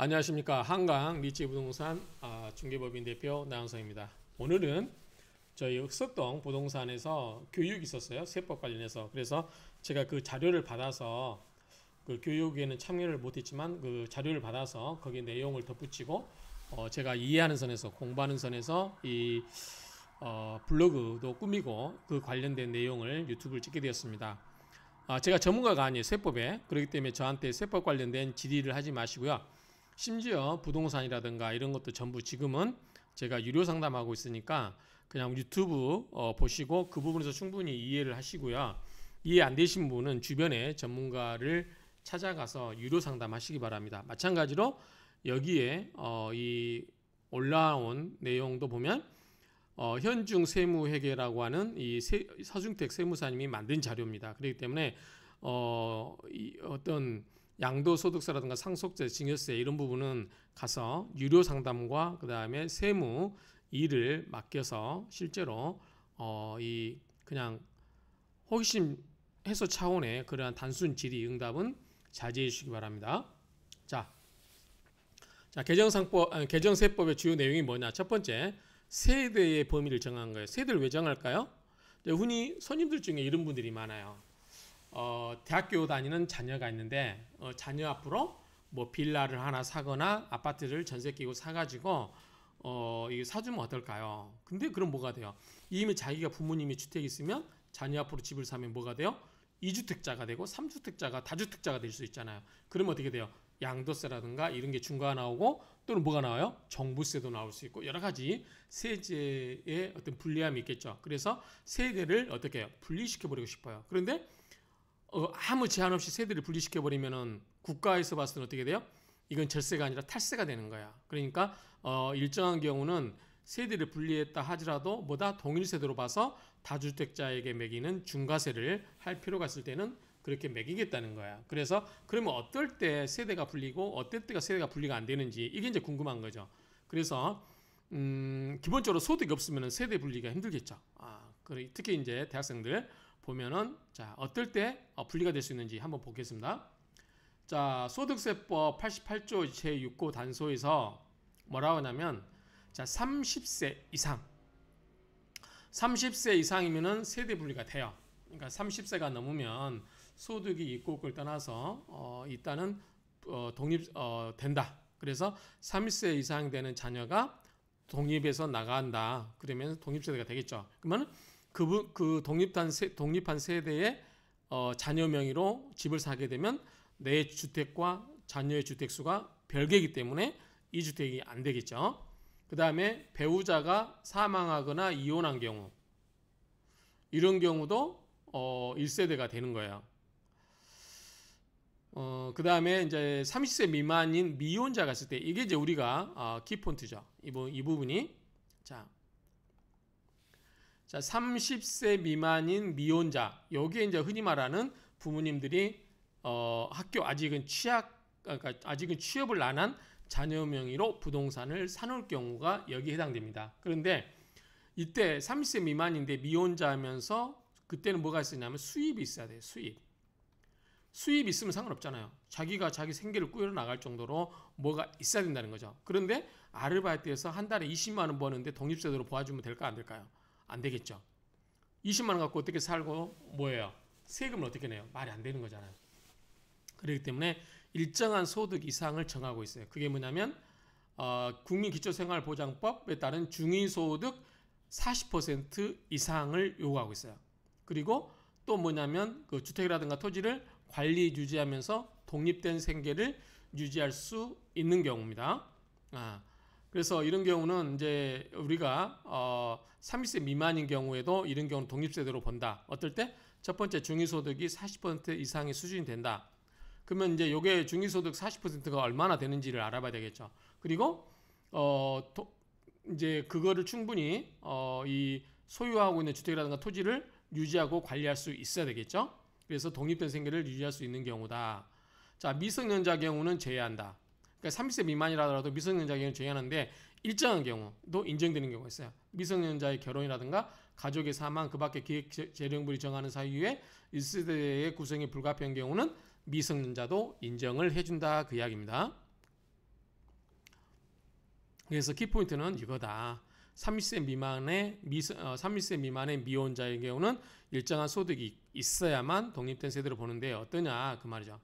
안녕하십니까. 한강 리치부동산 중개법인 대표 나영성입니다. 오늘은 저희 흑석동 부동산에서 교육이 있었어요. 세법 관련해서. 그래서 제가 그 자료를 받아서 그 교육에는 참여를 못했지만 그 자료를 받아서 거기에 내용을 덧붙이고 제가 이해하는 선에서 공부하는 선에서 이 블로그도 꾸미고 그 관련된 내용을 유튜브를 찍게 되었습니다. 제가 전문가가 아니에요. 세법에. 그렇기 때문에 저한테 세법 관련된 질의를 하지 마시고요. 심지어 부동산이라든가 이런 것도 전부 지금은 제가 유료 상담하고 있으니까 그냥 유튜브 보시고 그 부분에서 충분히 이해를 하시고요. 이해 안 되신 분은 주변에 전문가를 찾아가서 유료 상담하시기 바랍니다. 마찬가지로 여기에 이 올라온 내용도 보면 현중 세무회계라고 하는 이 서중택 세무사님이 만든 자료입니다. 그렇기 때문에 어떤 양도소득세라든가 상속세, 증여세 이런 부분은 가서 유료 상담과 그 다음에 세무 일을 맡겨서 실제로 이 그냥 호기심 해소 차원의 그러한 단순 질의 응답은 자제해 주시기 바랍니다. 자, 개정세법의 주요 내용이 뭐냐? 첫 번째, 세대의 범위를 정한 거예요. 세대를 왜 정할까요? 흔히 손님들 중에 이런 분들이 많아요. 대학교 다니는 자녀가 있는데 자녀 앞으로 뭐 빌라를 하나 사거나 아파트를 전세 끼고 사가지고 이거 사주면 어떨까요? 근데 그럼 뭐가 돼요? 이미 자기가 부모님이 주택이 있으면 자녀 앞으로 집을 사면 뭐가 돼요? 2주택자가 되고 3주택자가 다주택자가 될 수 있잖아요. 그러면 어떻게 돼요? 양도세라든가 이런 게 중과가 나오고 또는 뭐가 나와요? 정부세도 나올 수 있고 여러 가지 세제의 어떤 불리함이 있겠죠. 그래서 세대를 어떻게 해요? 분리시켜버리고 싶어요. 그런데 아무 제한 없이 세대를 분리시켜버리면은 국가에서 봤을 때는 어떻게 돼요? 이건 절세가 아니라 탈세가 되는 거야. 그러니까 일정한 경우는 세대를 분리했다 하더라도 뭐다 동일세대로 봐서 다주택자에게 매기는 중과세를 할 필요가 있을 때는 그렇게 매기겠다는 거야. 그래서 그러면 어떨 때 세대가 분리고 어떨 때가 세대가 분리가 안 되는지 이게 이제 궁금한 거죠. 그래서 기본적으로 소득이 없으면 세대 분리가 힘들겠죠. 특히 이제 대학생들 보면은 자 어떨 때 분리가 될 수 있는지 한번 보겠습니다. 자 소득세법 88조 제6호 단소에서 뭐라고 하냐면 자 30세 이상이면은 세대 분리가 돼요. 그러니까 30세가 넘으면 소득이 있고 없고를 떠나서 일단은 된다. 그래서 30세 이상 되는 자녀가 독립해서 나간다. 그러면 독립세대가 되겠죠. 그러면 그 독립한 세대의 자녀 명의로 집을 사게 되면 내 주택과 자녀의 주택수가 별개이기 때문에 이 주택이 안 되겠죠. 그 다음에 배우자가 사망하거나 이혼한 경우 이런 경우도 1세대가 되는 거예요. 그 다음에 이제 30세 미만인 미혼자가 있을 때 이게 이제 우리가 키포인트죠. 이 부분이 자 30세 미만인 미혼자 여기에 이제 흔히 말하는 부모님들이 그러니까 아직은 취업을 안 한 자녀 명의로 부동산을 사놓을 경우가 여기에 해당됩니다. 그런데 이때 30세 미만인데 미혼자면서 그때는 뭐가 있었냐면 수입이 있어야 돼요. 수입이 있으면 상관없잖아요. 자기가 자기 생계를 꾸려나갈 정도로 뭐가 있어야 된다는 거죠. 그런데 아르바이트에서 한 달에 20만 원 버는데 독립세대로 보아주면 될까 안 될까요? 안 되겠죠. 20만 원 갖고 어떻게 살고 뭐예요? 세금을 어떻게 내요? 말이 안 되는 거잖아요. 그렇기 때문에 일정한 소득 이상을 정하고 있어요. 그게 뭐냐면 국민기초생활보장법에 따른 중위소득 40% 이상을 요구하고 있어요. 그리고 또 뭐냐면 그 주택이라든가 토지를 관리 유지하면서 독립된 생계를 유지할 수 있는 경우입니다. 그래서 이런 경우는 이제 우리가 30세 미만인 경우에도 이런 경우는 독립세대로 본다. 어떨 때? 첫 번째 중위소득이 40% 이상의 수준이 된다. 그러면 이제 요게 중위소득 40%가 얼마나 되는지를 알아봐야 되겠죠. 그리고 이제 그거를 충분히 이 소유하고 있는 주택이라든가 토지를 유지하고 관리할 수 있어야 되겠죠. 그래서 독립된 생계를 유지할 수 있는 경우다. 자 미성년자 경우는 제외한다. 그러니까 30세 미만이라 하더라도 미성년자 경우는 제외하는데 일정한 경우도 인정되는 경우가 있어요. 미성년자의 결혼이라든가 가족의 사망 그 밖에 기획재정부이 정하는 사유에 1세대의 구성이 불가피한 경우는 미성년자도 인정을 해준다 그 이야기입니다. 그래서 키포인트는 이거다. 30세 미만의 미혼자의 경우는 일정한 소득이 있어야만 독립된 세대로 보는데 어떠냐 그 말이죠.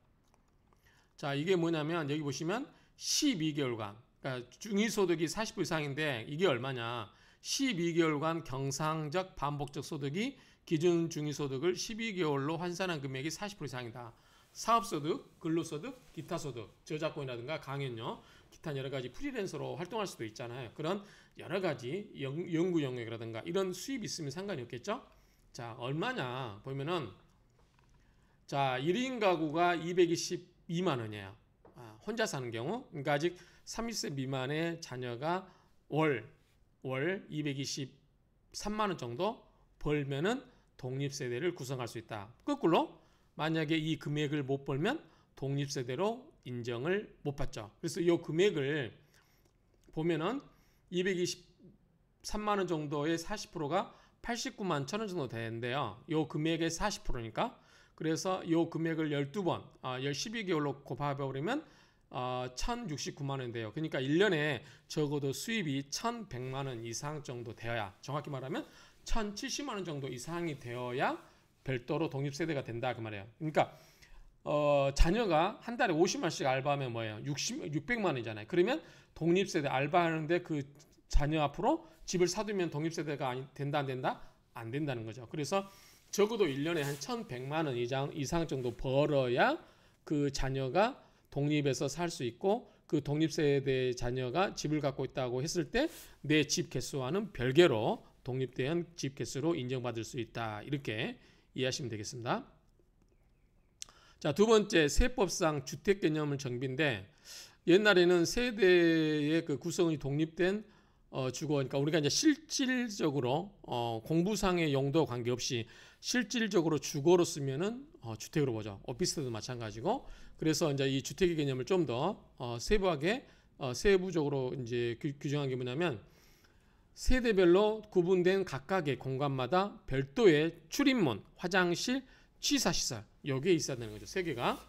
자, 이게 뭐냐면 여기 보시면 12개월간, 그러니까 중위소득이 40% 이상인데 이게 얼마냐? 12개월간 경상적 반복적 소득이 기준 중위소득을 12개월로 환산한 금액이 40% 이상이다. 사업소득, 근로소득, 기타소득, 저작권이라든가 강연료, 기타 여러 가지 프리랜서로 활동할 수도 있잖아요. 그런 여러 가지 연구 영역이라든가 이런 수입이 있으면 상관이 없겠죠? 자, 얼마냐? 보면은 자, 1인 가구가 222만 원이에요. 혼자 사는 경우. 그러니까 아직 30세 미만의 자녀가 월 223만 원 정도 벌면은 독립세대를 구성할 수 있다. 거꾸로 만약에 이 금액을 못 벌면 독립세대로 인정을 못 받죠. 그래서 이 금액을 보면은 223만 원 정도의 40%가 89만 1천 원 정도 되는데요. 이 금액의 40%니까 그래서 이 금액을 12번, 12개월로 곱해버리면 1,069만 원인데요. 그러니까 1년에 적어도 수입이 1,100만 원 이상 정도 되어야, 정확히 말하면 1,070만 원 정도 이상이 되어야 별도로 독립세대가 된다 그 말이에요. 그러니까 자녀가 한 달에 50만 원씩 알바하면 뭐예요? 600만 원이잖아요. 그러면 독립세대 알바하는데 그 자녀 앞으로 집을 사두면 독립세대가 된다 안 된다? 안 된다는 거죠. 그래서 적어도 1년에 한 1,100만 원 이상 정도 벌어야 그 자녀가 독립해서 살 수 있고 그 독립세대 자녀가 집을 갖고 있다고 했을 때 내 집 개수와는 별개로 독립된 집 개수로 인정받을 수 있다. 이렇게 이해하시면 되겠습니다. 자, 두 번째 세법상 주택 개념을 정비인데 옛날에는 세대의 그 구성이 독립된 주거, 그러니까 우리가 이제 실질적으로 공부상의 용도 관계없이 실질적으로 주거로 쓰면은 주택으로 보죠. 오피스텔도 마찬가지고. 그래서 이제 이 주택의 개념을 좀 더 세부하게 세부적으로 이제 규정한 게 뭐냐면 세대별로 구분된 각각의 공간마다 별도의 출입문, 화장실, 취사시설 여기에 있어야 되는 거죠. 세 개가.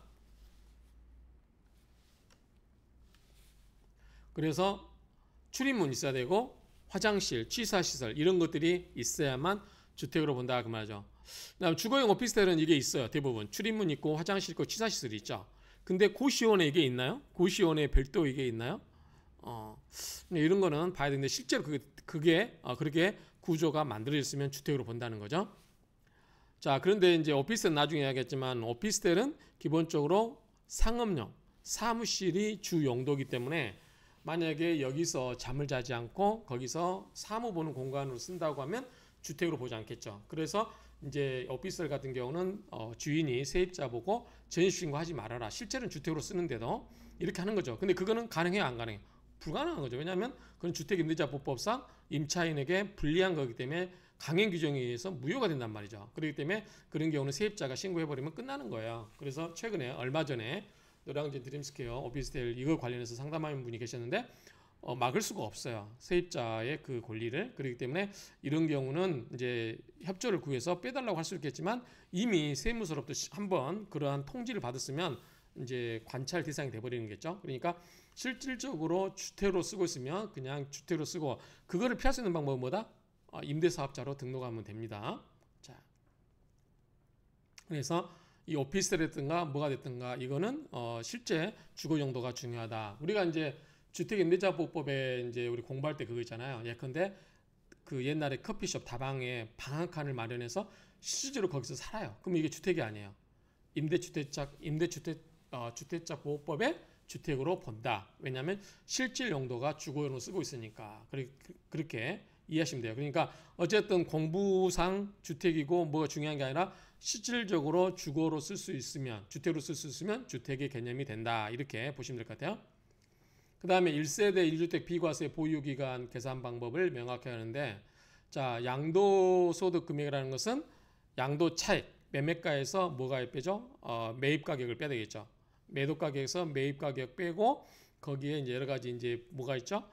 그래서 출입문 있어야 되고 화장실, 취사시설 이런 것들이 있어야만 주택으로 본다 그 말이죠. 그다음 주거용 오피스텔은 이게 있어요. 대부분 출입문 있고 화장실 있고 취사시설이 있죠. 근데 고시원에 이게 있나요? 고시원에 별도 이게 있나요? 이런 거는 봐야 되는데 실제로 그게 그렇게 구조가 만들어졌으면 주택으로 본다는 거죠. 자, 그런데 이제 오피스텔은 나중에 이야기했지만 오피스텔은 기본적으로 상업용, 사무실이 주 용도이기 때문에 만약에 여기서 잠을 자지 않고 거기서 사무 보는 공간으로 쓴다고 하면 주택으로 보지 않겠죠. 그래서 이제 오피스텔 같은 경우는 주인이 세입자 보고 전입신고 하지 말아라. 실제로는 주택으로 쓰는데도 이렇게 하는 거죠. 근데 그거는 가능해요, 안 가능해요? 불가능한 거죠. 왜냐하면 그건 주택임대차보법상 임차인에게 불리한 거기 때문에 강행 규정에 의해서 무효가 된단 말이죠. 그렇기 때문에 그런 경우는 세입자가 신고해버리면 끝나는 거예요. 그래서 최근에 얼마 전에 노량진 드림스퀘어 오피스텔 이거 관련해서 상담하는 분이 계셨는데 막을 수가 없어요. 세입자의 그 권리를. 그렇기 때문에 이런 경우는 이제 협조를 구해서 빼달라고 할 수 있겠지만 이미 세무서로부터 한번 그러한 통지를 받았으면 이제 관찰 대상이 돼버리는 거겠죠. 그러니까 실질적으로 주택으로 쓰고 있으면 그냥 주택으로 쓰고 그거를 피할 수 있는 방법은 뭐다? 임대사업자로 등록하면 됩니다. 자, 그래서 이 오피스텔이든가 뭐가 됐든가 이거는 실제 주거 용도가 중요하다. 우리가 이제 주택임대차보법에 이제 우리 공부할 때 그거 있잖아요. 예컨대 그 옛날에 커피숍 다방에 방 한 칸을 마련해서 실제로 거기서 살아요. 그럼 이게 주택이 아니에요. 주택자보호법의 주택으로 본다. 왜냐하면 실질 용도가 주거용으로 쓰고 있으니까. 그렇게 이해하시면 돼요. 그러니까 어쨌든 공부상 주택이고 뭐가 중요한 게 아니라 실질적으로 주거로 쓸 수 있으면 주택으로 쓸 수 있으면 주택의 개념이 된다. 이렇게 보시면 될 것 같아요. 그 다음에 1세대 1주택 비과세 보유기간 계산 방법을 명확히 하는데 자, 양도소득 금액이라는 것은 양도 차익, 매매가에서 뭐가 빼죠? 매입 가격을 빼야 되겠죠. 매도 가격에서 매입 가격 빼고 거기에 이제 여러 가지 이제 뭐가 있죠?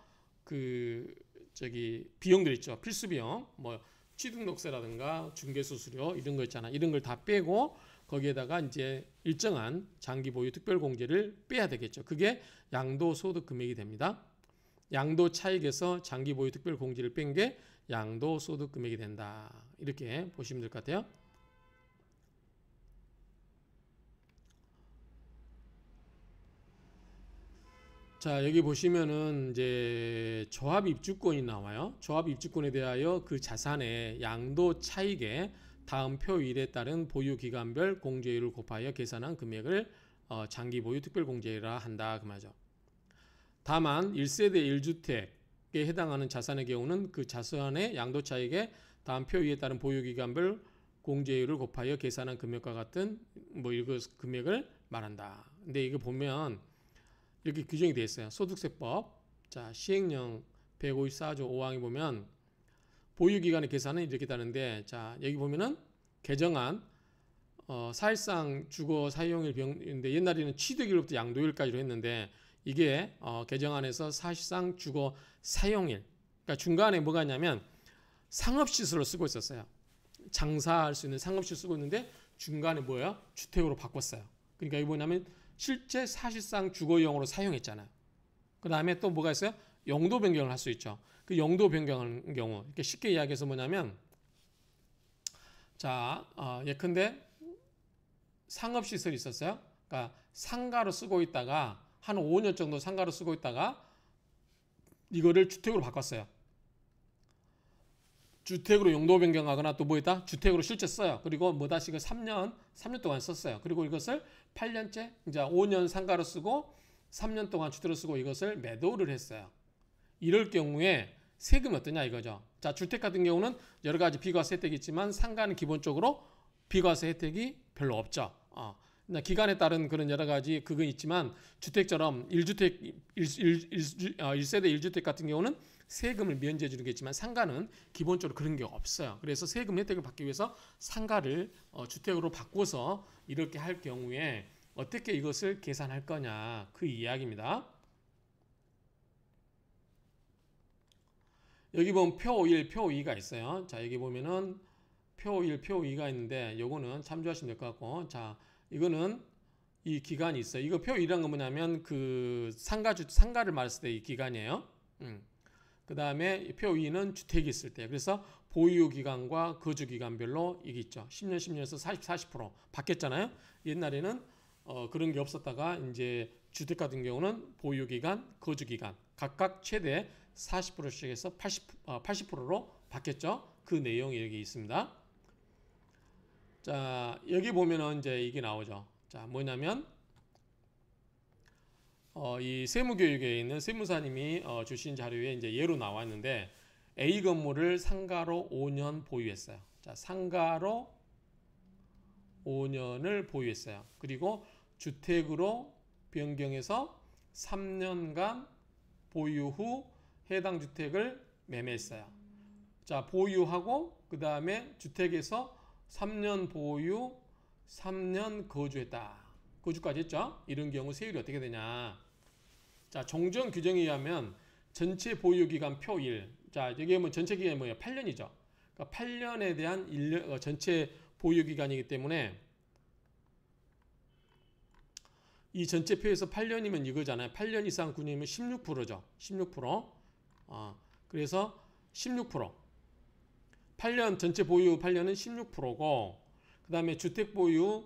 비용들 있죠. 필수 비용, 뭐 취등록세라든가 중개수수료 이런 거 있잖아. 이런 걸 다 빼고 거기에다가 이제 일정한 장기 보유 특별 공제를 빼야 되겠죠. 그게 양도소득 금액이 됩니다. 양도 차익에서 장기 보유 특별 공제를 뺀 게 양도 소득 금액이 된다. 이렇게 보시면 될 것 같아요. 자, 여기 보시면은 이제 조합 입주권이 나와요. 조합 입주권에 대하여 그 자산의 양도 차익에 다음 표 1에 따른 보유 기간별 공제율을 곱하여 계산한 금액을 장기 보유 특별 공제라 한다 그 말이죠. 다만 1세대 1주택에 해당하는 자산의 경우는 그 자산의 양도 차익에 다음 표 2에 따른 보유 기간별 공제율을 곱하여 계산한 금액과 같은 뭐 이거 금액을 말한다. 근데 이거 보면 이렇게 규정이 되어 있어요. 소득세법. 자, 시행령 154조 5항에 보면 보유기간의 계산은 이렇게 다른데, 자, 여기 보면은 개정안 사실상 주거 사용일 병인데 옛날에는 취득일로부터 양도일까지로 했는데 이게 개정안에서 사실상 주거 사용일. 그러니까 중간에 뭐가 있냐면 상업시설로 쓰고 있었어요. 장사할 수 있는 상업시설 쓰고 있는데 중간에 뭐예요? 주택으로 바꿨어요. 그러니까 이게 뭐냐면 실제 사실상 주거용으로 사용했잖아요. 그 다음에 또 뭐가 있어요? 용도 변경을 할 수 있죠. 그 용도 변경하는 경우, 이렇게 쉽게 이야기해서 뭐냐면, 자, 예컨대 상업시설이 있었어요. 그러니까 상가로 쓰고 있다가 한 5년 정도 상가로 쓰고 있다가 이거를 주택으로 바꿨어요. 주택으로 용도 변경하거나 또 뭐였다? 주택으로 실제 써요. 그리고 뭐다시 그 3년 동안 썼어요. 그리고 이것을 8년째, 이제 5년 상가로 쓰고 3년 동안 주택으로 쓰고 이것을 매도를 했어요. 이럴 경우에 세금이 어떠냐 이거죠. 자, 주택 같은 경우는 여러 가지 비과세 혜택이 있지만 상가는 기본적으로 비과세 혜택이 별로 없죠. 기간에 따른 그런 여러 가지 그건 있지만 주택처럼 1세대 1주택 같은 경우는 세금을 면제해 주는 게 있지만 상가는 기본적으로 그런 게 없어요. 그래서 세금 혜택을 받기 위해서 상가를 주택으로 바꿔서 이렇게 할 경우에 어떻게 이것을 계산할 거냐 그 이야기입니다. 여기 보면 표 1, 표 2가 있어요. 자, 여기 보면은 표 1, 표 2가 있는데 요거는 참조하시면 될 것 같고, 자, 이거는 이 기간이 있어요. 이거 표 1이란 건 뭐냐면 그 상가를 말했을 때 이 기간이에요. 그 다음에 표 2는 주택이 있을 때. 그래서 보유 기간과 거주 기간별로 이게 있죠. 10년, 10년에서 40% 바뀌었잖아요. 옛날에는 그런 게 없었다가 이제 주택 같은 경우는 보유 기간, 거주 기간 각각 최대 40%씩 해서 80%로 바뀌었죠. 그 내용이 여기 있습니다. 자, 여기 보면은 이제 이게 나오죠. 자, 뭐냐면 이 세무교육에 있는 세무사님이 주신 자료에 이제 예로 나와 있는데 A 건물을 상가로 5년 보유했어요. 자, 상가로 5년을 보유했어요. 그리고 주택으로 변경해서 3년간 보유 후 해당 주택을 매매했어요. 자, 보유하고 그 다음에 주택에서 3년 보유, 3년 거주했다. 거주까지 했죠? 이런 경우 세율이 어떻게 되냐? 자, 종전 규정에 의하면 전체 보유기간 표 1. 자, 여기 보면 전체 기간이 뭐예요? 8년이죠. 그러니까 8년에 대한 전체 보유기간이기 때문에 이 전체 표에서 8년이면 이거잖아요. 8년 이상 군이면 16%죠. 16%. 그래서 16%. 8년 전체 보유 8년은 16%고 그 다음에 주택 보유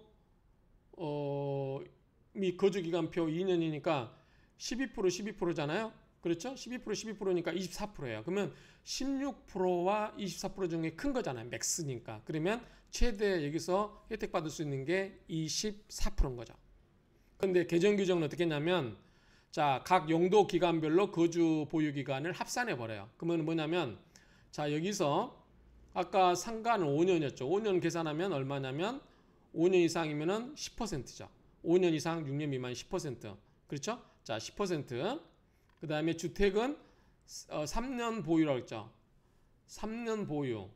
및 거주기간표 2년이니까 12%잖아요. 그렇죠? 12%니까 24%예요. 그러면 16%와 24% 중에 큰 거잖아요. 맥스니까. 그러면 최대 여기서 혜택 받을 수 있는 게 24%인 거죠. 근데 개정 규정은 어떻게 했냐면 자, 각 용도 기간별로 거주 보유 기간을 합산해 버려요. 그러면 뭐냐면 자, 여기서 아까 상가는 5년이었죠. 5년 계산하면 얼마냐면 5년 이상이면은 10%죠. 5년 이상 6년 미만 10%. 그렇죠? 자, 10%. 그 다음에 주택은 3년 보유라고 했죠. 3년 보유.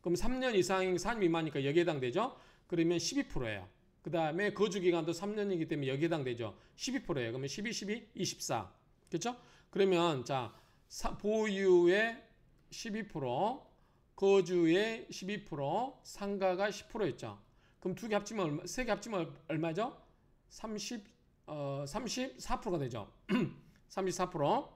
그럼 3년 이상 4년 미만이니까 여기에 해당되죠. 그러면 12%예요. 그 다음에 거주기간도 3년이기 때문에 여기에 해당되죠. 12%예요. 그러면 12, 12, 24. 그렇죠? 그러면 자, 보유의 12%, 거주의 12%, 상가가 10%였죠. 그럼 두 개 합치면 세 개 합치면 얼마죠? 34%가 되죠. 34%.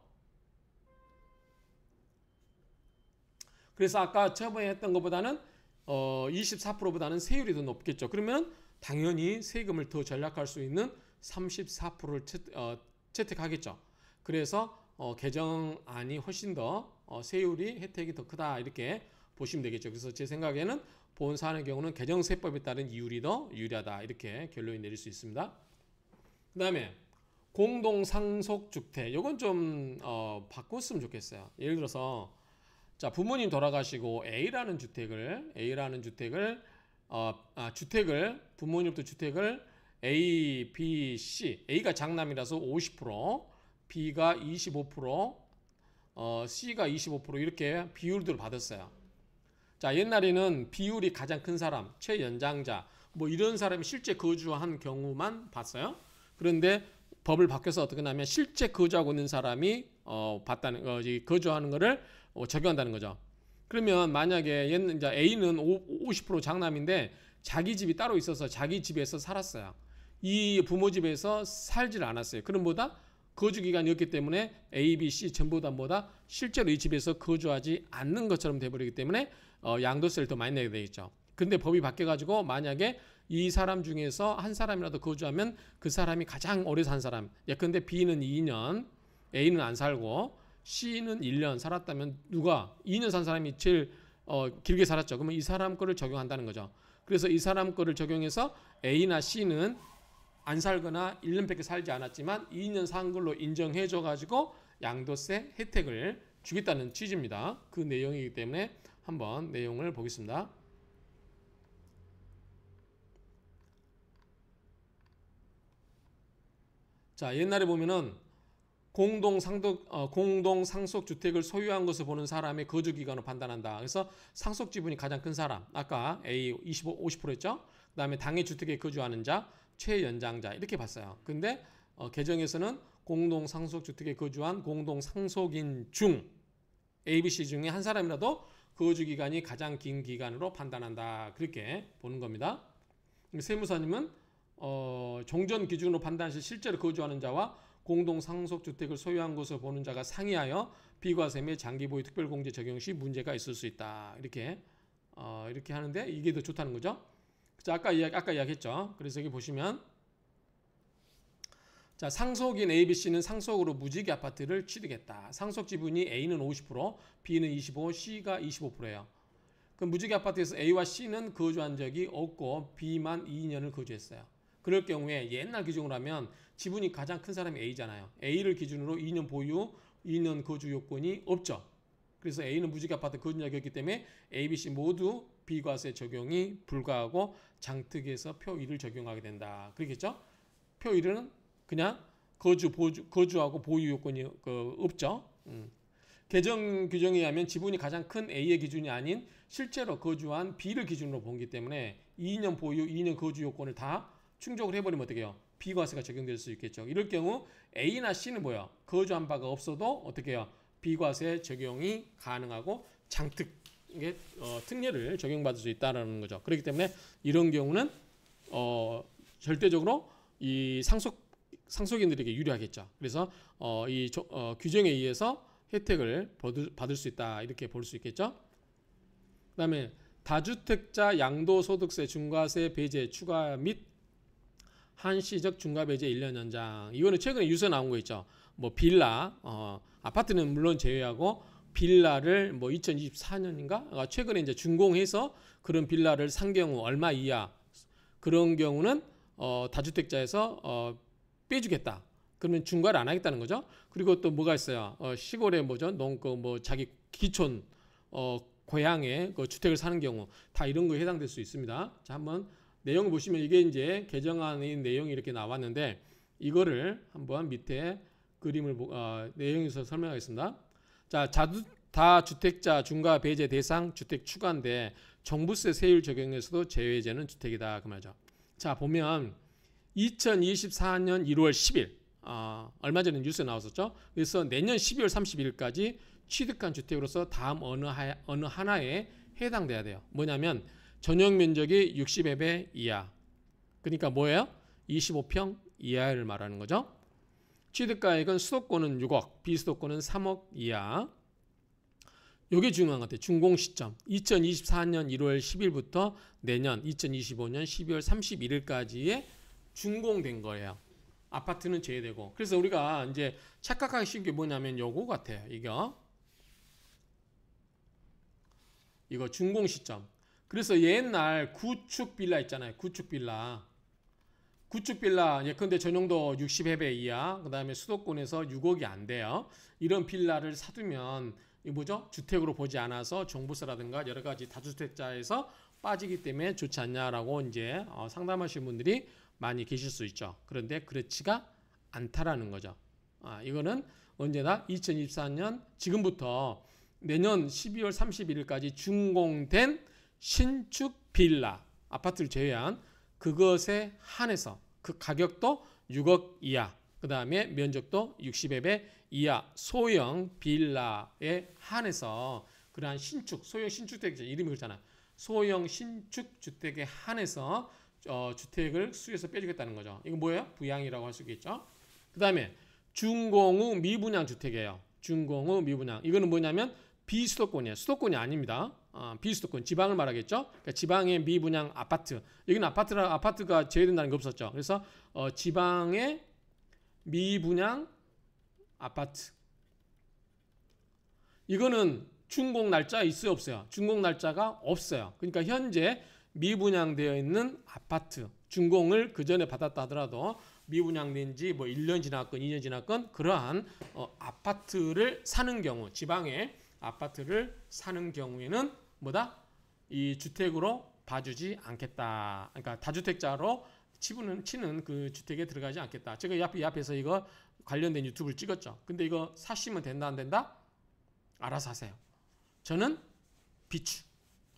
그래서 아까 저번에 했던 것보다는 24%보다는 세율이 더 높겠죠. 그러면 당연히 세금을 더 절약할 수 있는 34%를 채택하겠죠. 그래서 개정안이 훨씬 더 세율이 혜택이 더 크다 이렇게 보시면 되겠죠. 그래서 제 생각에는 보험 사안의 경우는 개정세법에 따른 이율이 더 유리하다 이렇게 결론이 내릴 수 있습니다. 그 다음에 공동상속주택 이건 좀 바꿨으면 좋겠어요. 예를 들어서 자 부모님 돌아가시고 A라는 주택을 부모님부터 주택을 A, B, C A가 장남이라서 50% B가 25% C가 25% 이렇게 비율대로 받았어요. 자 옛날에는 비율이 가장 큰 사람 최연장자 뭐 이런 사람이 실제 거주한 경우만 봤어요. 그런데 법을 바뀌어서 어떻게 하냐면 실제 거주하고 있는 사람이 거주하는 거를 적용한다는 거죠. 그러면 만약에 이제 A는 50% 장남인데 자기 집이 따로 있어서 자기 집에서 살았어요. 이 부모 집에서 살지를 않았어요. 그럼 거주 기간이었기 때문에 A, B, C 전부 다 실제로 이 집에서 거주하지 않는 것처럼 돼버리기 때문에 양도세를 더 많이 내게 되겠죠. 근데 법이 바뀌어가지고 만약에 이 사람 중에서 한 사람이라도 거주하면 그 사람이 가장 오래 산 사람. 예컨대 B는 2년, A는 안 살고 C는 1년 살았다면 누가 2년 산 사람이 제일 길게 살았죠. 그러면 이 사람 거를 적용한다는 거죠. 그래서 이 사람 거를 적용해서 A나 C는 안 살거나 1년밖에 살지 않았지만 2년 산 걸로 인정해줘 가지고 양도세 혜택을 주겠다는 취지입니다. 그 내용이기 때문에 한번 내용을 보겠습니다. 자 옛날에 보면은 공동상속주택을 소유한 것을 보는 사람의 거주기간을 판단한다. 그래서 상속지분이 가장 큰 사람 아까 A 50% 했죠. 그 다음에 당해주택에 거주하는 자 최연장자 이렇게 봤어요. 근데 개정에서는 공동상속주택에 거주한 공동상속인 중 A, B, C 중에 한 사람이라도 거주기간이 가장 긴 기간으로 판단한다. 그렇게 보는 겁니다. 세무사님은 종전 기준으로 판단 시 실제로 거주하는 자와 공동상속주택을 소유한 것을 보는 자가 상이하여 비과세 및 장기보유 특별공제 적용 시 문제가 있을 수 있다. 이렇게 하는데 이게 더 좋다는 거죠. 자, 아까 이야기했죠. 그래서 여기 보시면 자 상속인 A, B, C는 상속으로 무지개 아파트를 취득했다. 상속 지분이 A는 50%, B는 25%, C가 25%예요. 그 무지개 아파트에서 A와 C는 거주한 적이 없고 B만 2년을 거주했어요. 그럴 경우에 옛날 기준으로 하면 지분이 가장 큰 사람이 A잖아요. A를 기준으로 2년 보유, 2년 거주 요건이 없죠. 그래서 A는 무지개 아파트 거주자가 있기 때문에 A, B, C 모두 비과세 적용이 불가하고 장특에서 표 1을 적용하게 된다. 그렇겠죠? 표 1은 그냥 거주하고 보유 요건이 없죠. 개정 규정에 의하면 지분이 가장 큰 A의 기준이 아닌 실제로 거주한 B를 기준으로 보기 때문에 2년 보유, 2년 거주 요건을 다 충족을 해버리면 어떻게 해요? 비과세가 적용될 수 있겠죠. 이럴 경우 A나 C는 뭐야? 거주한 바가 없어도 어떻게 해요? 비과세 적용이 가능하고 장특 특례를 적용받을 수 있다는 거죠. 그렇기 때문에 이런 경우는 절대적으로 이 상속인들에게 유리하겠죠. 그래서 이 규정에 의해서 혜택을 받을 수 있다 이렇게 볼 수 있겠죠. 그다음에 다주택자 양도소득세 중과세 배제 추가 및 한시적 중과배제 1년 연장. 이거는 최근에 유서 나온 거 있죠. 뭐 빌라, 아파트는 물론 제외하고 빌라를 뭐 2024년인가 최근에 이제 준공해서 그런 빌라를 산 경우 얼마 이하 그런 경우는 다주택자에서 빼주겠다. 그러면 중과를 안 하겠다는 거죠. 그리고 또 뭐가 있어요? 시골에 자기 기촌 고향에 그 주택을 사는 경우 다 이런 거에 해당될 수 있습니다. 자, 한번 내용을 보시면 이게 이제 개정안의 내용이 이렇게 나왔는데 이거를 한번 밑에 그림을 내용에서 설명하겠습니다. 자, 다주택자 중과 배제 대상 주택 추가인데 종부세 세율 적용에서도 제외되는 주택이다 그 말이죠. 자, 보면 2024년 1월 10일 얼마 전에 뉴스에 나왔었죠. 그래서 내년 12월 31일까지 취득한 주택으로서 다음 어느 하나에 해당돼야 돼요. 뭐냐면 전용 면적이 60회 이하. 그러니까 뭐예요? 25평 이하를 말하는 거죠. 취득가액은 수도권은 6억, 비수도권은 3억 이하. 요게 중요한 것 같아요. 준공 시점 2024년 1월 10일부터 내년 2025년 12월 31일까지에 준공된 거예요. 아파트는 제외되고. 그래서 우리가 이제 착각하기 쉬운 게 뭐냐면 요거 같아요. 이거 준공 시점. 그래서 옛날 구축 빌라 있잖아요. 구축 빌라 예컨대 전용도 60회배 이하, 그 다음에 수도권에서 6억이 안 돼요. 이런 빌라를 사두면 이 뭐죠? 주택으로 보지 않아서 종부세라든가 여러 가지 다주택자에서 빠지기 때문에 좋지 않냐라고 이제 상담하시는 분들이 많이 계실 수 있죠. 그런데 그렇지가 않다라는 거죠. 이거는 언제나 2024년 지금부터 내년 12월 31일까지 준공된 신축 빌라, 아파트를 제외한 그것에 한해서 그 가격도 6억 이하, 그 다음에 면적도 60회배 이하 소형 빌라에 한해서 그러한 신축, 소형 신축주택 이름이 그렇잖아. 소형 신축주택에 한해서 주택을 수요에서 빼주겠다는 거죠. 이거 뭐예요? 부양이라고 할 수 있겠죠. 그 다음에 준공 후 미분양 주택이에요. 준공 후 미분양. 이거는 뭐냐면 비수도권이에요. 수도권이 아닙니다. 비수도권, 지방을 말하겠죠. 그러니까 지방의 미분양 아파트. 여기는 아파트가 제외된다는 게 없었죠. 그래서 지방의 미분양 아파트. 이거는 준공 날짜 있어요, 없어요? 준공 날짜가 없어요. 그러니까 현재 미분양되어 있는 아파트, 준공을 그 전에 받았다 하더라도 미분양된 지 뭐 1년 지났건 2년 지났건 그러한 아파트를 사는 경우, 지방의 아파트를 사는 경우에는 뭐다? 이 주택으로 봐주지 않겠다. 그러니까 다주택자로 치는 그 주택에 들어가지 않겠다. 제가 이 앞에서 이거 관련된 유튜브를 찍었죠. 근데 이거 사시면 된다 안 된다? 알아서 하세요. 저는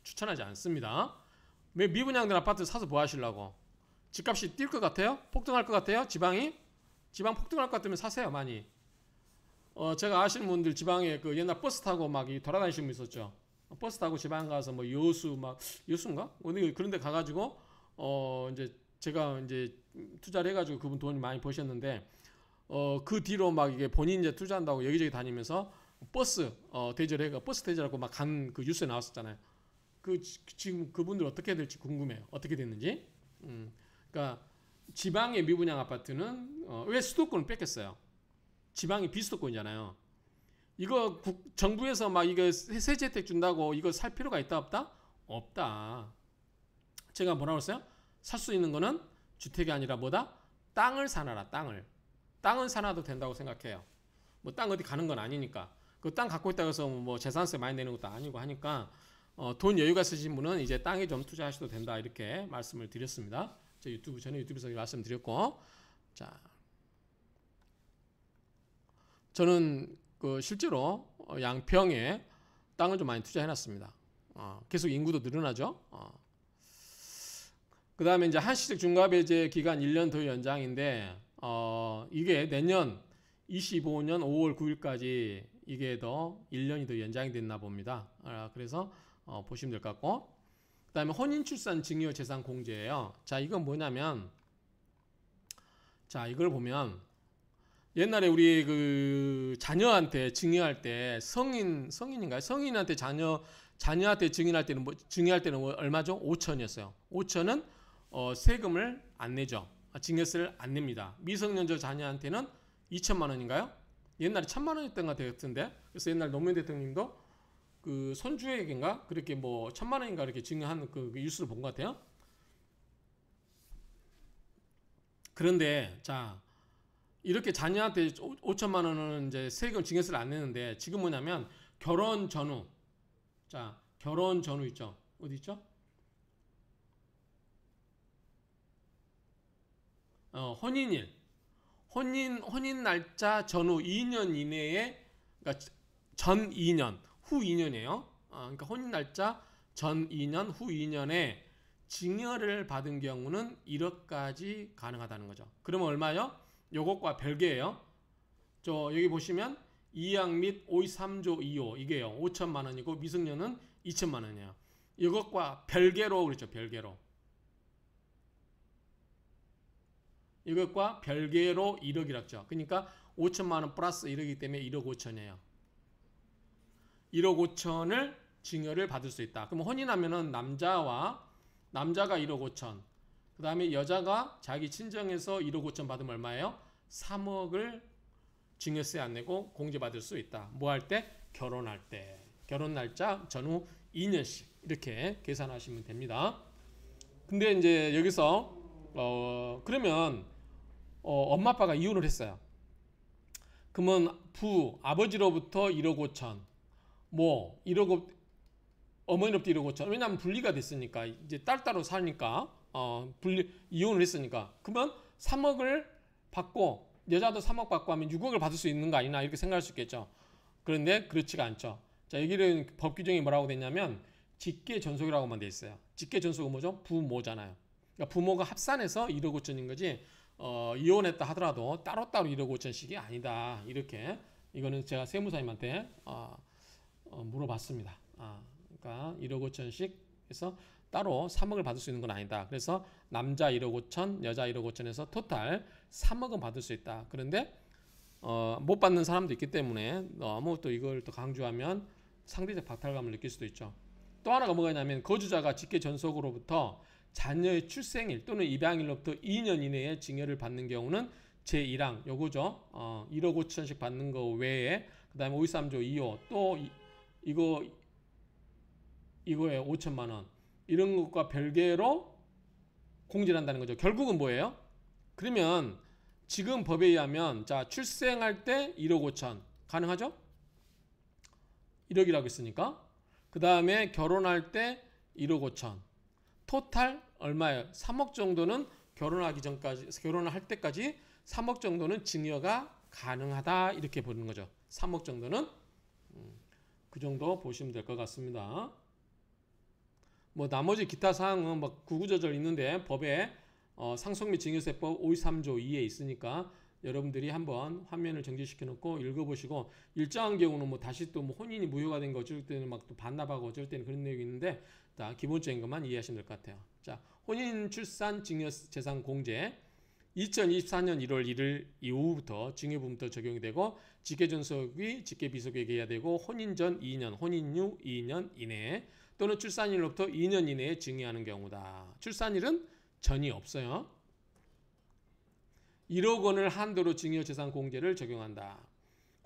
추천하지 않습니다. 왜 미분양된 아파트 사서 뭐 하시려고? 집값이 뛸 것 같아요? 폭등할 것 같아요? 지방 폭등할 것 같으면 사세요, 많이. 제가 아시는 분들 지방에 그 옛날 버스 타고 막 돌아다니시는 분 있었죠. 버스 타고 지방 가서 뭐 여수인가? 어디 그런 데 가가지고 이제 제가 이제 투자를 해가지고 그분 돈이 많이 버셨는데 그 뒤로 막 이게 본인 이제 투자한다고 여기저기 다니면서 버스 대절해가 버스 대절하고 막 간 그 뉴스에 나왔었잖아요. 지금 그분들 어떻게 될지 궁금해요. 어떻게 됐는지. 그러니까 지방의 미분양 아파트는 왜 수도권을 뺏겼어요? 지방이 비수도권이잖아요. 이거 정부에서 막 이거 세제 혜택 준다고 이거 살 필요가 있다 없다? 없다. 제가 뭐라고 했어요? 살 수 있는 거는 주택이 아니라 뭐다? 땅을 사놔라. 땅을 사놔도 된다고 생각해요. 뭐 땅 어디 가는 건 아니니까. 그 땅 갖고 있다고 해서 뭐 재산세 많이 내는 것도 아니고 하니까 돈 여유가 있으신 분은 이제 땅에 좀 투자하셔도 된다 이렇게 말씀을 드렸습니다. 제 전에 유튜브에서 말씀드렸고, 자, 저는 그 실제로 양평에 땅을 좀 많이 투자해놨습니다. 계속 인구도 늘어나죠. 그 다음에 이제 한시적 중과배제 기간 1년 더 연장인데 이게 내년 25년 5월 9일까지 이게 더 1년이 더 연장이 됐나 봅니다. 그래서 보시면 될 것 같고, 그 다음에 혼인출산 증여재산 공제예요. 자, 이건 뭐냐면, 자, 이걸 보면 옛날에 우리 그 자녀한테 증여할 때 성인인가요? 성인한테 자녀한테 증여할 때는 얼마죠? 5천이었어요. 5천은 세금을 안 내죠. 증여세를 안 냅니다. 미성년자 자녀한테는 2천만 원인가요? 옛날에 1,000만 원이었던 것 같은데. 그래서 옛날 노무현 대통령도 그 손주에게인가 그렇게 뭐 1,000만 원인가 이렇게 증여한 그 뉴스를 본 것 같아요. 그런데 자, 이렇게 자녀한테 5천만 원은 이제 세금 증여세를 안 내는데 지금 뭐냐면 결혼 전후, 자, 결혼 전후 있죠. 어디 있죠? 혼인 날짜 전후 2년 이내에, 그러니까 전 2년, 후 2년이에요. 그러니까 혼인 날짜 전 2년, 후 2년에 증여를 받은 경우는 1억까지 가능하다는 거죠. 그러면 얼마요? 요것과 별개예요. 여기 보시면 2약 및 5.3조 2호 이게요. 5천만 원이고 미성년은 2천만 원이에요. 이것과 별개로 그렇죠. 별개로. 이것과 별개로 1억이라죠. 그러니까 5천만 원 플러스 1억이기 때문에 1억 5천이에요. 1억 5천을 증여를 받을 수 있다. 그럼 혼인하면은 남자가 1억 5천, 그 다음에 여자가 자기 친정에서 1억 5천 받으면 얼마예요? 3억을 증여세 안 내고 공제받을 수 있다. 뭐 할 때? 결혼할 때. 결혼 날짜 전후 2년씩 이렇게 계산하시면 됩니다. 근데 이제 여기서 그러면 엄마 아빠가 이혼을 했어요. 그러면 아버지로부터 1억 5천, 뭐 1억 어머니로부터 1억 5천. 왜냐하면 분리가 됐으니까 이제 따로 사니까 이혼을 했으니까 그러면 3억을 받고 여자도 3억 받고 하면 6억을 받을 수 있는 거 아니나 이렇게 생각할 수 있겠죠. 그런데 그렇지가 않죠. 자, 여기는 법 규정이 뭐라고 됐냐면 직계 전속이라고만 돼 있어요. 직계 전속은 뭐죠? 부모잖아요. 그러니까 부모가 합산해서 1억 5천인 거지 이혼했다 하더라도 따로따로 1억 5천씩이 아니다. 이렇게 이거는 제가 세무사님한테 물어봤습니다. 그러니까 1억 5천씩 해서 따로 3억을 받을 수 있는 건 아니다. 그래서 남자 1억 5천, 여자 1억 5천에서 토탈 3억은 받을 수 있다. 그런데 못 받는 사람도 있기 때문에 너무 또 이걸 또 강조하면 상대적 박탈감을 느낄 수도 있죠. 또 하나가 뭐냐면 거주자가 직계 전속으로부터 자녀의 출생일 또는 입양일로부터 2년 이내에 증여를 받는 경우는 제1항 요거죠. 1억 5천씩 받는 거 외에 그 다음에 523조 2호 또 이거에 5천만 원 이런 것과 별개로 공제를 한다는 거죠. 결국은 뭐예요? 그러면 지금 법에 의하면 자 출생할 때 1억 5천 가능하죠? 1억이라고 했으니까 그 다음에 결혼할 때 1억 5천 토탈 얼마예요? 3억 정도는 결혼하기 전까지 결혼을 할 때까지 3억 정도는 증여가 가능하다 이렇게 보는 거죠. 3억 정도는 그 정도 보시면 될 것 같습니다. 뭐 나머지 기타 사항은 막 구구절절 있는데 법에 상속 및 증여세법 523조 2에 있으니까 여러분들이 한번 화면을 정지시켜 놓고 읽어보시고 일정한 경우는 뭐 다시 또 뭐 혼인이 무효가 된 거 어쩔 때는 막 또 반납하고 어쩔 때는 그런 내용이 있는데 다 기본적인 것만 이해하시면 될 것 같아요. 자, 혼인 출산 증여 재산 공제 2024년 1월 1일 이후부터 증여부부터 적용이 되고 직계전속이 직계비속에게 해야 되고 혼인 전 2년, 혼인 후 2년 이내에 또는 출산일로부터 2년 이내에 증여하는 경우다. 출산일은 전이 없어요. 1억 원을 한도로 증여 재산 공제를 적용한다.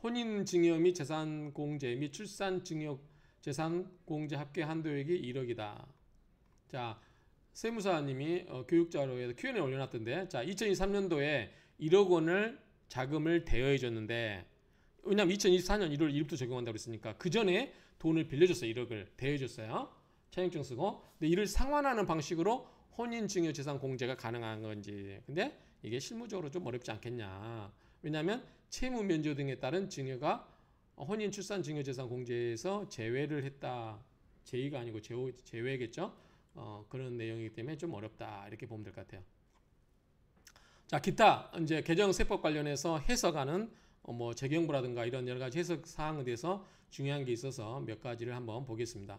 혼인 증여 및 재산 공제 및 출산 증여 재산 공제 합계 한도액이 1억이다. 자, 세무사님이 교육자료에서 Q&A 올려놨던데 자 2023년도에 1억 원을 자금을 대여해 줬는데 왜냐하면 2024년 1월 1일부터 적용한다고 했으니까 그 전에 돈을 빌려줬어요. 1억을 대여해 줬어요. 차용증 쓰고 근데 이를 상환하는 방식으로 혼인 증여 재산 공제가 가능한 건지 근데 이게 실무적으로 좀 어렵지 않겠냐. 왜냐하면 채무 면제 등에 따른 증여가 혼인 출산 증여 재산 공제에서 제외를 했다. 제의가 아니고 제외겠죠. 그런 내용이기 때문에 좀 어렵다. 이렇게 보면 될 것 같아요. 자, 기타 이제 개정세법 관련해서 해석하는 뭐 재경부라든가 이런 여러 가지 해석 사항에 대해서 중요한 게 있어서 몇 가지를 한번 보겠습니다.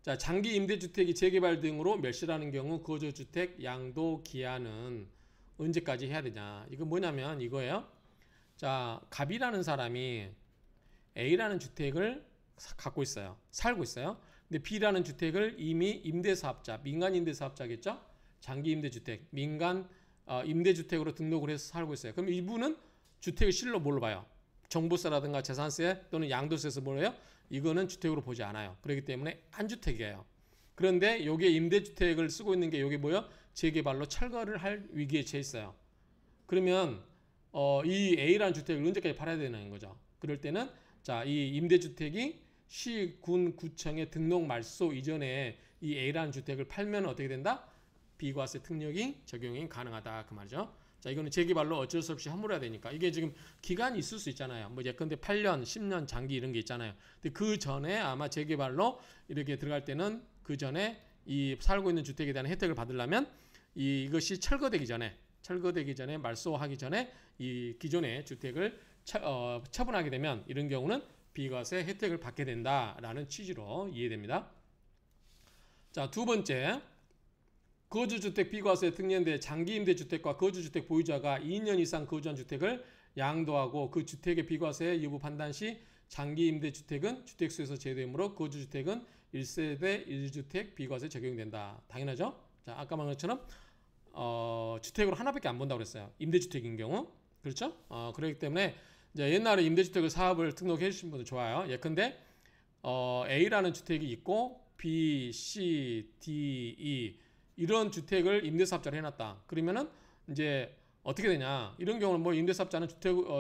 자, 장기 임대주택이 재개발 등으로 멸실하는 경우 거주주택 양도 기한은 언제까지 해야 되냐. 이거 뭐냐면 이거예요. 자, 갑이라는 사람이 A라는 주택을 갖고 있어요. 살고 있어요. 근데 B라는 주택을 이미 임대사업자, 민간 임대사업자겠죠? 장기 임대주택, 민간 임대주택으로 등록을 해서 살고 있어요. 그럼 이분은 주택을 실로 뭘로 봐요? 종부세라든가 재산세 또는 양도세에서 뭐래요? 이거는 주택으로 보지 않아요. 그렇기 때문에 한주택이에요. 그런데 여기에 임대주택을 쓰고 있는 게 여기 뭐예요? 재개발로 철거를 할 위기에 처해 있어요. 그러면 이 A라는 주택을 언제까지 팔아야 되는 거죠? 그럴 때는 자, 이 임대주택이 시, 군, 구청의 등록 말소 이전에 이 A라는 주택을 팔면 어떻게 된다? 비과세 특력이 적용이 가능하다 그 말이죠. 자, 이거는 재개발로 어쩔 수 없이 허물어야 되니까 이게 지금 기간이 있을 수 있잖아요. 뭐 예컨대 8년, 10년 장기 이런 게 있잖아요. 근데 그 전에 아마 재개발로 이렇게 들어갈 때는 그 전에 이 살고 있는 주택에 대한 혜택을 받으려면 이것이 철거되기 전에 말소하기 전에 이 기존의 주택을 처분하게 되면 이런 경우는 비과세 혜택을 받게 된다라는 취지로 이해됩니다. 자, 두 번째. 거주주택 비과세 특례인데 장기임대주택과 거주주택 보유자가 2년 이상 거주한 주택을 양도하고 그 주택의 비과세 여부 판단 시 장기 임대 주택은 주택수에서 제외되므로 거주 주택은 1세대 1주택 비과세 적용이 된다. 당연하죠? 자, 아까 말한 것처럼 주택으로 하나밖에 안 본다고 그랬어요. 임대주택인 경우. 그렇죠? 그렇기 때문에 이제 옛날에 임대주택을 사업을 등록해 주신 분들 좋아요. 예컨대 A라는 주택이 있고 B, C, D, E 이런 주택을 임대사업자로 해놨다. 그러면은 이제 어떻게 되냐? 이런 경우는 뭐 임대사업자는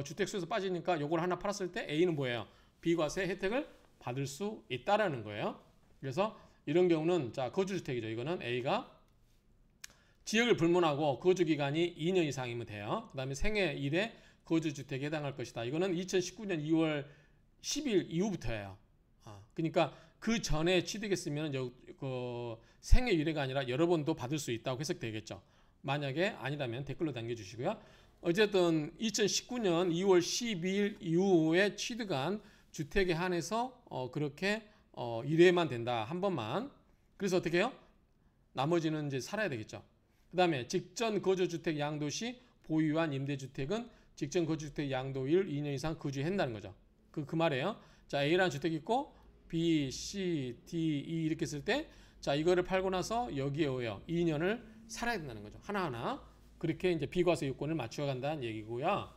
주택수에서 빠지니까 요걸 하나 팔았을 때 A는 뭐예요? 비과세 혜택을 받을 수 있다라는 거예요. 그래서 이런 경우는 자 거주주택이죠. 이거는 A가 지역을 불문하고 거주기간이 2년 이상이면 돼요. 그 다음에 생애 1회 거주주택에 해당할 것이다. 이거는 2019년 2월 10일 이후부터예요. 그러니까 그 전에 취득했으면 그 생애 1회가 아니라 여러 번도 받을 수 있다고 해석되겠죠. 만약에 아니라면 댓글로 남겨주시고요. 어쨌든 2019년 2월 12일 이후에 취득한 주택에 한해서 그렇게 1회만 된다. 한 번만. 그래서 어떻게 해요? 나머지는 이제 살아야 되겠죠. 그 다음에 직전 거주주택 양도 시 보유한 임대주택은 직전 거주주택 양도일 2년 이상 거주한다는 거죠. 그 말이에요. 자, A라는 주택이 있고 B, C, D, E 이렇게 쓸 때 자, 이거를 팔고 나서 여기에 오요. 2년을 살아야 된다는 거죠. 하나하나. 그렇게 이제 비과세 요건을 맞춰 간다는 얘기고요.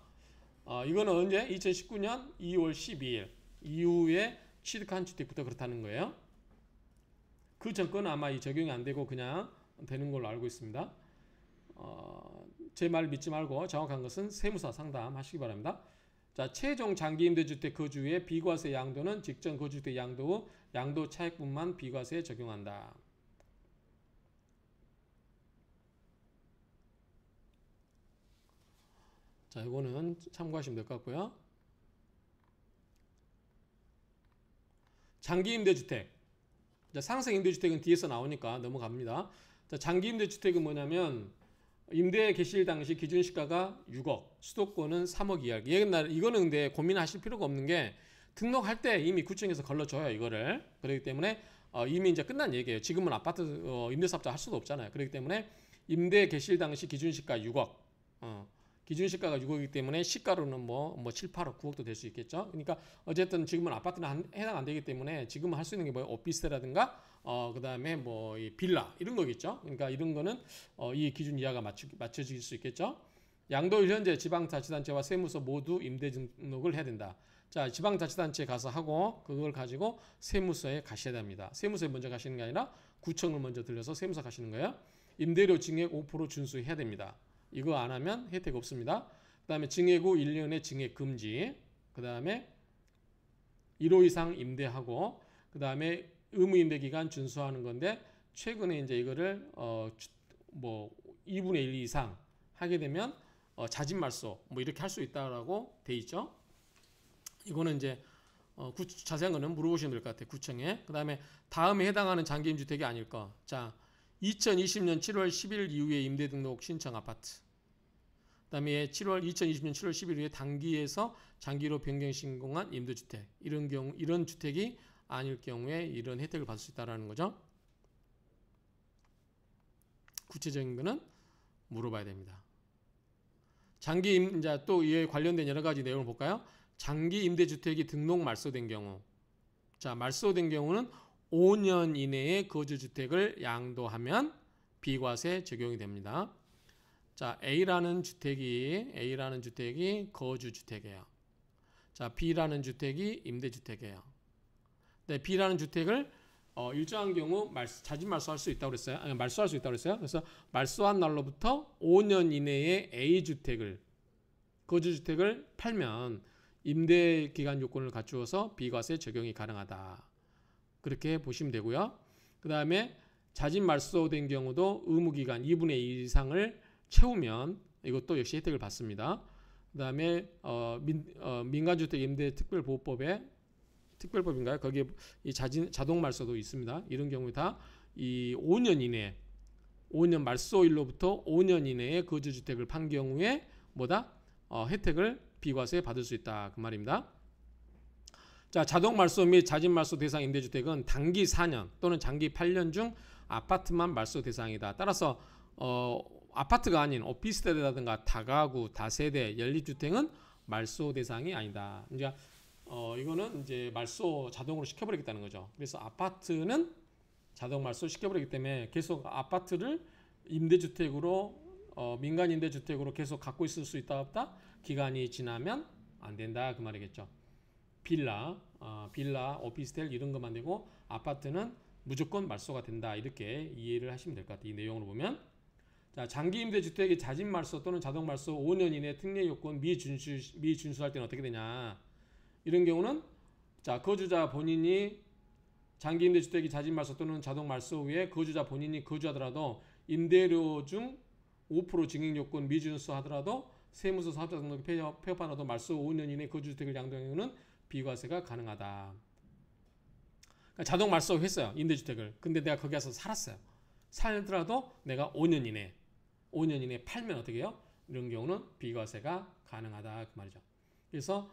이거는 언제? 2019년 2월 12일 이후에 취득한 주택부터 그렇다는 거예요. 그 전건은 아마 이 적용이 안 되고 그냥 되는 걸로 알고 있습니다. 제 말 믿지 말고 정확한 것은 세무사 상담하시기 바랍니다. 자, 최종 장기임대주택 거주의 비과세 양도는 직전 거주주택 양도 후 양도 차액분만 비과세에 적용한다. 자, 이거는 참고하시면 될 것 같고요. 장기임대주택. 상생임대주택은 뒤에서 나오니까 넘어갑니다. 자, 장기임대주택은 뭐냐면 임대 개시일 당시 기준시가가 6억, 수도권은 3억 이하. 이거는 근데 고민하실 필요가 없는 게 등록할 때 이미 구청에서 걸러줘요, 이거를. 그렇기 때문에 이미 이제 끝난 얘기예요. 지금은 아파트 임대사업자 할 수도 없잖아요. 그렇기 때문에 임대 개시일 당시 기준시가 6억. 기준시가가 6억이기 때문에 시가로는 뭐 7, 8억, 9억도 될 수 있겠죠. 그러니까 어쨌든 지금은 아파트는 해당 안 되기 때문에 지금은 할 수 있는 게 뭐예요? 오피스텔라든가 그 다음에 뭐 이 빌라 이런 거겠죠. 그러니까 이런 거는 이 기준 이하가 맞춰질 수 있겠죠. 양도일 현재 지방자치단체와 세무서 모두 임대 등록을 해야 된다. 자, 지방자치단체에 가서 하고 그걸 가지고 세무서에 가셔야 됩니다. 세무서에 먼저 가시는 게 아니라 구청을 먼저 들려서 세무서 가시는 거예요. 임대료 증액 5% 준수해야 됩니다. 이거 안 하면 혜택 없습니다. 그 다음에 증액 후 1년의 증액 금지. 그 다음에 1호 이상 임대하고 그 다음에 의무 임대 기간 준수하는 건데 최근에 이제 이거를 뭐 2분의 1 이상 하게 되면 자진 말소 뭐 이렇게 할 수 있다라고 돼 있죠. 이거는 이제 자세한 거는 물어보시면 될 것 같아요. 구청에. 그 다음에 다음에 해당하는 장기임주택이 아닐 거. 자, 2020년 7월 10일 이후에 임대 등록 신청 아파트. 그다음에 2020년 7월 10일 이후에 단기에서 장기로 변경 신공한 임대주택. 이런 주택이 아닐 경우에 이런 혜택을 받을 수 있다라는 거죠. 구체적인 거는 물어봐야 됩니다. 이제 또 이에 관련된 여러 가지 내용을 볼까요? 장기 임대주택이 등록 말소된 경우. 자, 말소된 경우는 5년 이내에 거주주택을 양도하면 비과세 적용이 됩니다. 자, A라는 주택이 거주주택이에요. 자, B라는 주택이 임대주택이에요. 네, B라는 주택을 일정한 경우 자진 말소할 수 있다고 그랬어요. 아니, 말소할 수 있다고 그랬어요. 그래서 말소한 날로부터 5년 이내에 거주주택을 팔면 임대 기간 요건을 갖추어서 비과세 적용이 가능하다. 그렇게 보시면 되고요. 그 다음에 자진 말소된 경우도 의무기간 2분의 2 이상을 채우면 이것도 역시 혜택을 받습니다. 그 다음에 민간주택 특별법인가요? 거기에 이 자동 말소도 있습니다. 이런 경우에 다 이 5년 이내 5년 말소일로부터 5년 이내에 거주주택을 판 경우에 혜택을 비과세 받을 수 있다. 그 말입니다. 자, 자동 말소 및 자진 말소 대상 임대주택은 단기 4년 또는 장기 8년 중 아파트만 말소 대상이다. 따라서 아파트가 아닌 오피스텔이라든가 다가구, 다세대, 연립주택은 말소 대상이 아니다. 이제 이거는 이제 말소 자동으로 시켜버리겠다는 거죠. 그래서 아파트는 자동 말소 시켜버리기 때문에 계속 아파트를 임대주택으로 민간 임대주택으로 계속 갖고 있을 수 있다 없다? 기간이 지나면 안 된다 그 말이겠죠. 빌라, 오피스텔 이런 것만 되고 아파트는 무조건 말소가 된다 이렇게 이해를 하시면 될 것 같아요. 이 내용으로 보면 자 장기 임대주택의 자진 말소 또는 자동 말소 5년 이내 특례 요건 미준수할 때는 어떻게 되냐 이런 경우는 자 거주자 본인이 장기 임대주택이 자진 말소 또는 자동 말소 후에 거주자 본인이 거주하더라도 임대료 중 5% 증액 요건 미준수하더라도 세무서 사업자 등록 폐업하더라도 말소 5년 이내 거주주택을 양도한 경우는 비과세가 가능하다. 그러니까 자동 말소했어요. 임대주택을. 근데 내가 거기 가서 살았어요. 살더라도 내가 5년 이내 팔면 어떻게 해요? 이런 경우는 비과세가 가능하다 그 말이죠. 그래서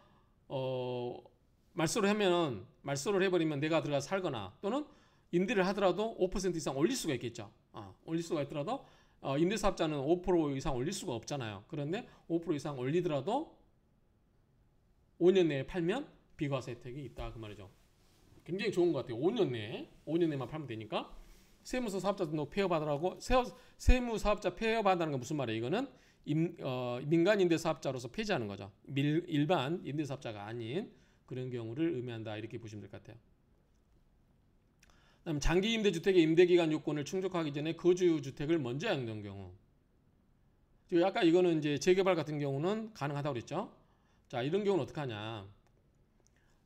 말소를 해버리면 내가 들어가 살거나 또는 임대를 하더라도 5% 이상 올릴 수가 있겠죠. 올릴 수가 있더라도 임대사업자는 5% 이상 올릴 수가 없잖아요. 그런데 5% 이상 올리더라도 5년 내에 팔면 비과세 혜택이 있다 그 말이죠. 굉장히 좋은 것 같아요. 5년 내만 팔면 되니까. 세무서 사업자 등록 폐업하더라고. 세무사업자 폐업한다는 건 무슨 말이에요? 이거는 민간 임대사업자로서 폐지하는 거죠. 일반 임대사업자가 아닌 그런 경우를 의미한다 이렇게 보시면 될 것 같아요. 그다음 장기 임대주택의 임대기간 요건을 충족하기 전에 거주주택을 먼저 양도한 경우. 아까 이거는 이제 재개발 같은 경우는 가능하다고 그랬죠. 자 이런 경우는 어떻게 하냐.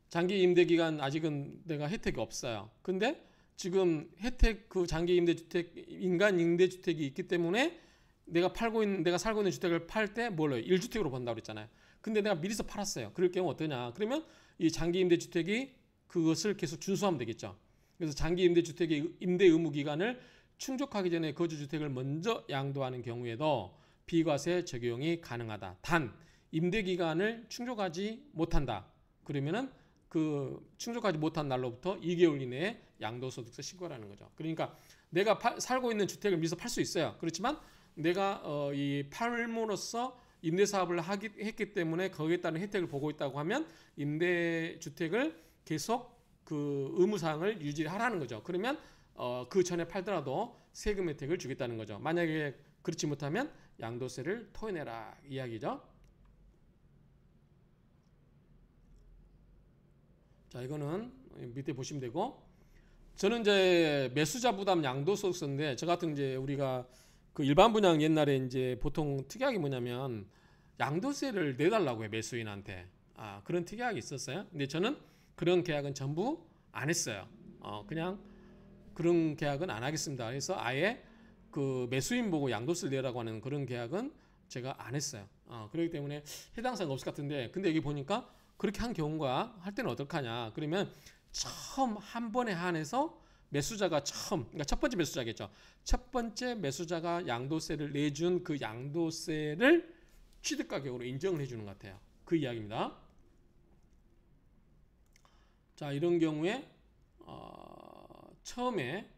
장기 임대기간 아직은 내가 혜택이 없어요. 근데 지금 혜택 그 장기 임대주택 민간 임대주택이 있기 때문에 내가 살고 있는 주택을 팔 때 뭘로 1주택으로 본다고 그랬잖아요. 근데 내가 미리서 팔았어요. 그럴 경우 어떠냐? 그러면 이 장기 임대주택이 그것을 계속 준수하면 되겠죠. 그래서 장기 임대주택의 임대 의무 기간을 충족하기 전에 거주주택을 먼저 양도하는 경우에도 비과세 적용이 가능하다. 단 임대 기간을 충족하지 못한다. 그러면은 그 충족하지 못한 날로부터 2개월 이내에 양도소득세 신고라는 거죠. 그러니까 내가 살고 있는 주택을 미리서 팔 수 있어요. 그렇지만 내가 이 팔므로써 임대사업을 했기 때문에 거기에 따른 혜택을 보고 있다고 하면 임대주택을 계속 그 의무사항을 유지하라는 거죠. 그러면 그 전에 팔더라도 세금 혜택을 주겠다는 거죠. 만약에 그렇지 못하면 양도세를 토해내라 이야기죠. 자 이거는 밑에 보시면 되고 저는 이제 매수자 부담 양도소득세인데 저 같은 이제 우리가 그 일반 분양 옛날에 이제 보통 특약이 뭐냐면 양도세를 내달라고 해 매수인한테 그런 특약이 있었어요. 근데 저는 그런 계약은 전부 안 했어요. 그냥 그런 계약은 안 하겠습니다. 그래서 아예 그 매수인 보고 양도세를 내라고 하는 그런 계약은 제가 안 했어요. 그렇기 때문에 해당 사항 없을 것 같은데 근데 여기 보니까 그렇게 한 경우가 할 때는 어떡하냐. 그러면 처음 한 번에 한해서 매수자가 그러니까 첫 번째 매수자겠죠. 첫 번째 매수자가 양도세를 내준 그 양도세를 취득가격으로 인정을 해주는 것 같아요. 그 이야기입니다. 자 이런 경우에 처음에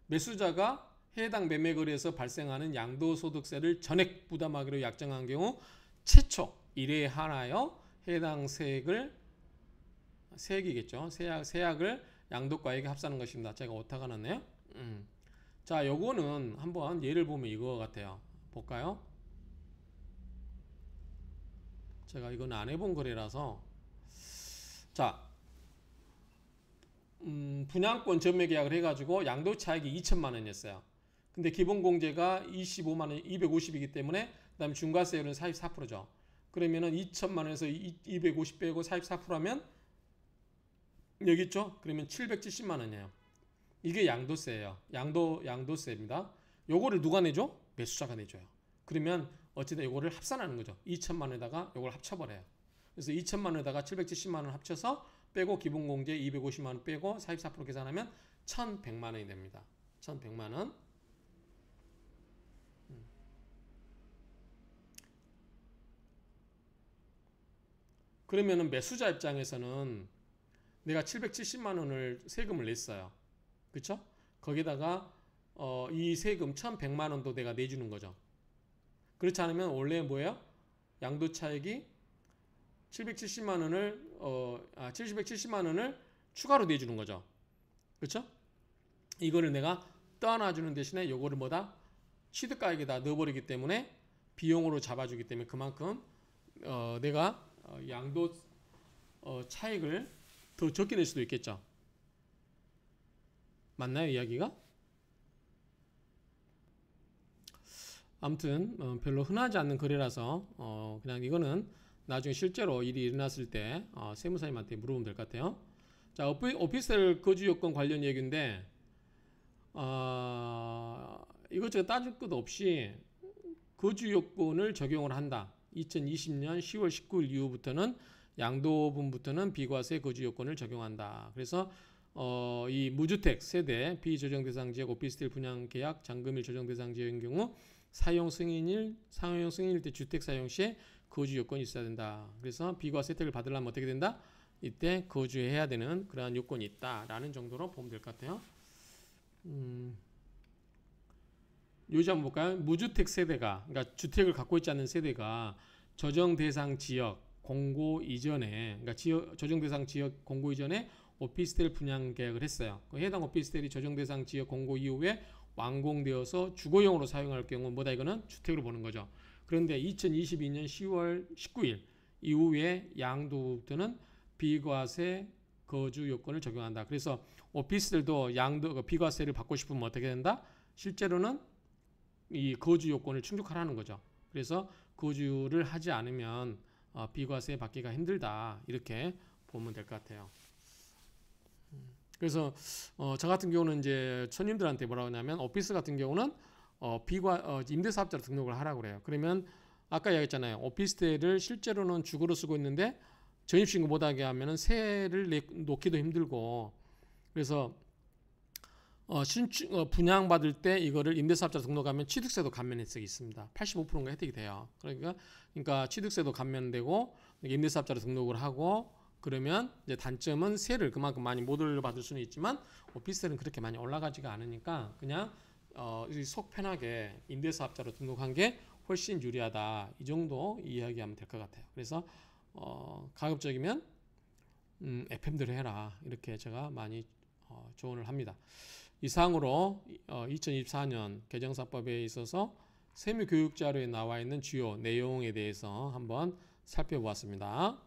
매수자가 해당 매매거래에서 발생하는 양도소득세를 전액 부담하기로 약정한 경우 최초 1회에 한하여 해당 세액이겠죠. 세액을 양도가액에 합산하는 것입니다. 제가 오타가 났네요. 자, 요거는 한번 예를 보면 이거 같아요. 볼까요? 제가 이건 안 해본 거래라서 자, 분양권 전매 계약을 해가지고 양도 차익이 2천만 원이었어요. 근데 기본 공제가 25만 원, 250이기 때문에 그다음에 중과세율은 44%죠. 그러면은 2천만 원에서 250 빼고 44%하면 여기 있죠? 그러면 770만 원이에요. 이게 양도세예요. 양도세입니다. 요거를 누가 내줘? 매수자가 내줘요. 그러면 어찌든 요거를 합산하는 거죠. 2천만 원에다가 요걸 합쳐버려요. 그래서 2천만 원에다가 770만 원 합쳐서 빼고 기본공제 250만 원 빼고 44% 계산하면 1,100만 원이 됩니다. 1,100만 원. 그러면은 매수자 입장에서는 내가 770만 원을 세금을 냈어요. 그렇죠? 거기다가 이 세금 1,100만 원도 내가 내주는 거죠. 그렇지 않으면 원래 뭐예요? 양도 차익이 770만 원을 770만 원을 추가로 내주는 거죠. 그렇죠? 이거를 내가 떠안아주는 대신에 요거를 뭐다? 취득가액에다 넣어버리기 때문에 비용으로 잡아주기 때문에 그만큼 내가 양도 차익을 더 적게 낼 수도 있겠죠. 맞나요, 이야기가? 아무튼 별로 흔하지 않는 거래라서 그냥 이거는 나중에 실제로 일이 일어났을 때 세무사님한테 물어보면 될 것 같아요. 자, 오피스텔 거주 요건 관련 얘기인데 이것저것 따질 것 없이 거주 요건을 적용을 한다. 2020년 10월 19일 이후부터는 양도분부터는 비과세 거주 요건을 적용한다. 그래서 이 무주택 세대 비조정 대상 지역 오피스텔 분양 계약 잔금일 조정 대상 지역인 경우 사용 승인일 때 주택 사용 시에 거주 요건이 있어야 된다. 그래서 비과세 혜택을 받으려면 어떻게 된다? 이때 거주해야 되는 그러한 요건이 있다라는 정도로 보면 될 것 같아요. 요지 한번 볼까요? 무주택 세대가, 그러니까 주택을 갖고 있지 않는 세대가 조정 대상 지역 공고 이전에, 그러니까 조정 대상 지역 공고 이전에 오피스텔 분양 계약을 했어요. 해당 오피스텔이 조정 대상 지역 공고 이후에 완공되어서 주거용으로 사용할 경우 뭐다? 이거는 주택으로 보는 거죠. 그런데 2022년 10월 19일 이후에 양도부터는 비과세 거주 요건을 적용한다. 그래서 오피스텔도 비과세를 받고 싶으면 어떻게 된다? 실제로는 이 거주 요건을 충족하라는 거죠. 그래서 거주를 하지 않으면 비과세 받기가 힘들다. 이렇게 보면 될 것 같아요. 그래서 저 같은 경우는 이제 손님들한테 뭐라고 하냐면 오피스 같은 경우는 임대사업자로 등록을 하라고 그래요. 그러면 아까 이야기했잖아요. 오피스텔을 실제로는 주거로 쓰고 있는데 전입신고 못하게 하면은 세를 놓기도 힘들고, 그래서 분양받을 때 이거를 임대사업자로 등록하면 취득세도 감면 혜택이 있습니다. 85%가 혜택이 돼요. 그러니까 취득세도 감면되고 임대사업자로 등록을 하고, 그러면 이제 단점은 세를 그만큼 많이 못 올려받을 수는 있지만 오피스텔은 그렇게 많이 올라가지가 않으니까 그냥 속 편하게 임대사업자로 등록한 게 훨씬 유리하다. 이 정도 이야기하면 될 것 같아요. 그래서 가급적이면 FM대로 해라. 이렇게 제가 많이 조언을 합니다. 이상으로 2024년 개정사법에 있어서 세무교육자료에 나와 있는 주요 내용에 대해서 한번 살펴보았습니다.